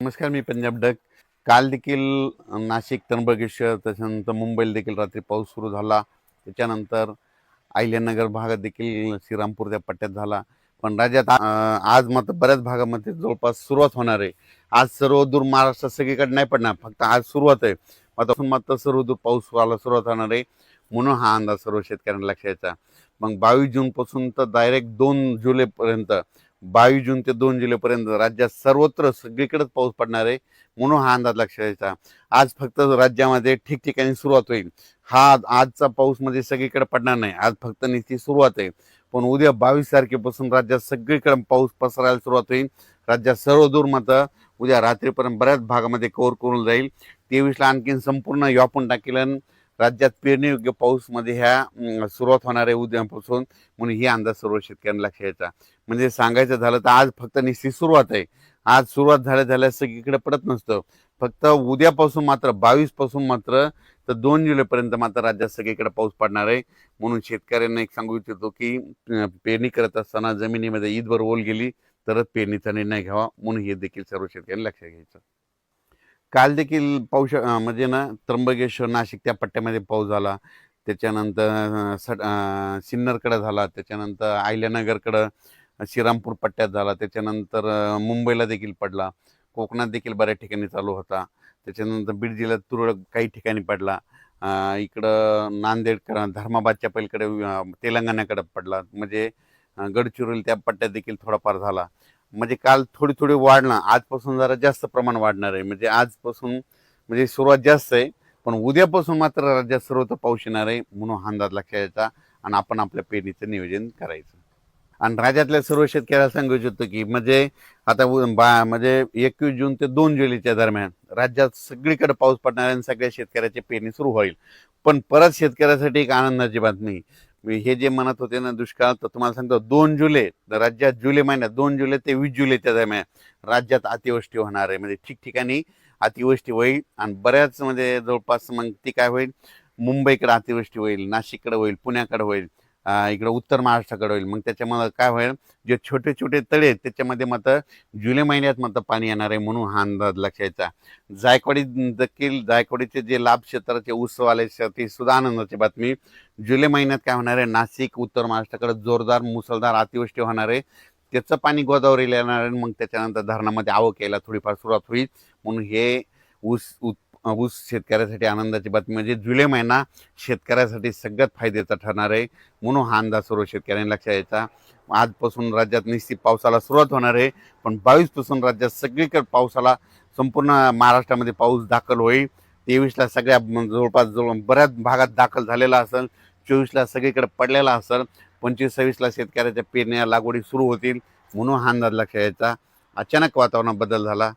नमस्कार, मी पंजाब डक. काल देखील नाशिक, त्र्यंबकेश्वर, त्याच्यानंतर मुंबईला देखील रात्री पाऊस सुरू झाला. त्याच्यानंतर अहिल्यानगर भागात देखील श्रीरामपूर त्या पट्ट्यात झाला. पण राज्यात आज मात्र बऱ्याच भागामध्ये जवळपास सुरुवात होणार आहे. आज सर्वदूर महाराष्ट्रात सगळीकडे नाही पडणार, फक्त आज सुरुवात आहे. मात्र सर्वदूर पाऊस व्हायला सुरुवात होणार आहे, म्हणून हा अंदाज सर्व शेतकऱ्यांना लक्षात. मग 22 जूनपासून तर डायरेक्ट 2 जुलैपर्यंत, 22 जून ते 2 जुलैपर्यंत राज्यात सर्वत्र सगळीकडेच पाऊस पडणार आहे, म्हणून हा अंदाज लक्षात घ्यायचा. आज फक्त राज्यामध्ये ठिकठिकाणी सुरुवात होईल. हा आजचा पाऊस म्हणजे सगळीकडे पडणार नाही, आज फक्त नुसती सुरुवात आहे. पण उद्या 22 तारखेपासून राज्यात सगळीकडे पाऊस पसरायला सुरुवात होईल. राज्यात सर्वदूर मात्र उद्या रात्रीपर्यंत बऱ्याच भागामध्ये कव्हर करून जाईल. 23ला आणखीन संपूर्ण व्यापून टाकेल. राज्यात पेरणीयोग्य पाऊसमध्ये ह्या सुरुवात होणार आहे उद्यापासून, म्हणून ही अंदाज सर्व शेतकऱ्यांना लक्षात घ्यायचा. म्हणजे सांगायचं झालं तर आज फक्त नुसती सुरुवात आहे. आज सुरुवात झाल्या सगळीकडे पडत नसतं. फक्त उद्यापासून मात्र 22 पासून मात्र तर 2 जुलैपर्यंत मात्र राज्यात सगळीकडे पाऊस पडणार आहे. म्हणून शेतकऱ्यांना एक सांगू इच्छितो की पेरणी करत असताना जमिनीमध्ये ईदभर ओल गेली तरच पेरणीचा निर्णय घ्यावा, म्हणून हे देखील सर्व शेतकऱ्यांनी लक्षात घ्यायचं. काल देखील पाऊस म्हणजे ना त्र्यंबकेश्वर, नाशिक त्या पट्ट्यामध्ये पाऊस झाला. त्याच्यानंतर सिन्नरकडे झाला. त्याच्यानंतर अहिल्यानगरकडं श्रीरामपूर पट्ट्यात झाला. त्याच्यानंतर मुंबईला देखील पडला. कोकणात देखील बऱ्याच ठिकाणी चालू होता. त्याच्यानंतर बीड जिल्ह्यात तुरळक काही ठिकाणी पडला. इकडं नांदेडकडं, धर्माबादच्या पलीकडे तेलंगणाकडे पडला. म्हणजे गडचिरोली त्या पट्ट्यात देखील थोडाफार झाला. म्हणजे काल थोडी थोडी वाढणं, आजपासून जरा जास्त प्रमाण वाढणार आहे. म्हणजे आजपासून म्हणजे सुरुवात जास्त आहे, पण उद्यापासून मात्र राज्यात सर्वत्र पाऊस येणार आहे, म्हणून हा अंदाज लक्षात घ्यायचा आणि आपण आपल्या पेरणीचं नियोजन करायचं. आणि राज्यातल्या सर्व शेतकऱ्याला सांगू इच्छितो की म्हणजे आता म्हणजे 21 जून ते 2 जुलैच्या दरम्यान राज्यात सगळीकडे पाऊस पडणार आहे आणि सगळ्या शेतकऱ्याची पेरणी सुरू होईल. पण परत शेतकऱ्यासाठी एक आनंदाची बातमी. हे जे म्हणत होते ना दुष्काळ, तर तुम्हाला सांगतो 2 जुलै राज्यात, जुलै महिन्यात 2 जुलै ते 20 जुलैच्या दरम्यान राज्यात अतिवृष्टी होणार आहे. म्हणजे ठिकठिकाणी अतिवृष्टी होईल आणि बऱ्याच म्हणजे जवळपास मग ती काय होईल, मुंबईकडे अतिवृष्टी होईल, नाशिककडे होईल, पुण्याकडे होईल, इकडं उत्तर महाराष्ट्राकडे होईल. मग त्याच्यामध्ये काय होईल, जे छोटे छोटे तळे आहेत त्याच्यामध्ये मात्र जुलै महिन्यात मात्र पाणी येणार आहे, म्हणून हा अंदाज लक्षायचा. जायकवाडी देखील, जायकवाडीचे जे लाभ क्षेत्राचे उत्सव आले ती सुद्धा आनंदाची बातमी. जुलै महिन्यात काय होणार आहे, नाशिक, उत्तर महाराष्ट्राकडे जोरदार मुसळधार अतिवृष्टी होणार आहे. त्याचं पाणी गोदावरीला येणार आहे. मग त्याच्यानंतर धरणामध्ये आवक यायला थोडीफार सुरुवात होईल, म्हणून हे ऊस ऊस शेतकऱ्यासाठी आनंदाची बातमी. म्हणजे जुलै महिना शेतकऱ्यासाठी सगळ्यात फायद्याचा ठरणार आहे, म्हणून हा अंदाज सर्व शेतकऱ्यांनी लक्षात घ्यायचा. आजपासून राज्यात निश्चित पावसाला सुरुवात होणार आहे, पण 22 पासून राज्यात सगळीकडे पावसाला, संपूर्ण महाराष्ट्रामध्ये पाऊस दाखल होईल. 23ला सगळ्या जवळपास बऱ्याच भागात दाखल झालेला असेल. 24ला सगळीकडे पडलेला असेल. 25-26ला शेतकऱ्याच्या पेरण्या लागवडी सुरू होतील, म्हणून हा अंदाज लक्षात घ्यायचा. अचानक वातावरणात बदल झाला.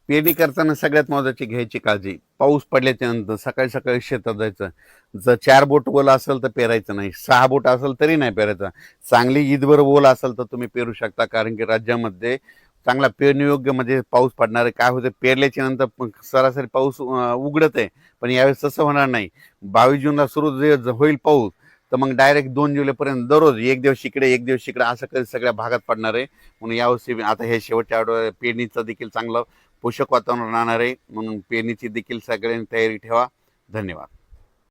पेरणी करताना सगळ्यात महत्त्वाची घ्यायची काळजी, पाऊस पडल्याच्या नंतर सकाळी सकाळी शेतात जायचं. जर 4 बोट ओलं असेल तर पेरायचं नाही, 6 बोट असेल तरी नाही पेरायचं. चांगली ईदभर ओल असेल तर तुम्ही पेरू शकता, कारण की राज्यामध्ये चांगला पेरणीयोग्य म्हणजे पाऊस पडणार आहे. काय होतं, पेरल्याच्या नंतर सरासरी पाऊस उघडत आहे, पण यावेळेस तसं होणार नाही. 22 जूनला सुरू जे होईल पाऊस, तर मग डायरेक्ट 2 जुलैपर्यंत दररोज एक दिवस इकडे एक दिवस इकडे असं कधी सगळ्या भागात पडणार आहे. म्हणून यावर्षी आता हे शेवटच्या आठवड्यात पेरणीचं देखील चांगलं पोषक वातावरण राहणार आहे, म्हणून पेरणीची देखील सगळ्यांनी तयारी ठेवा. धन्यवाद.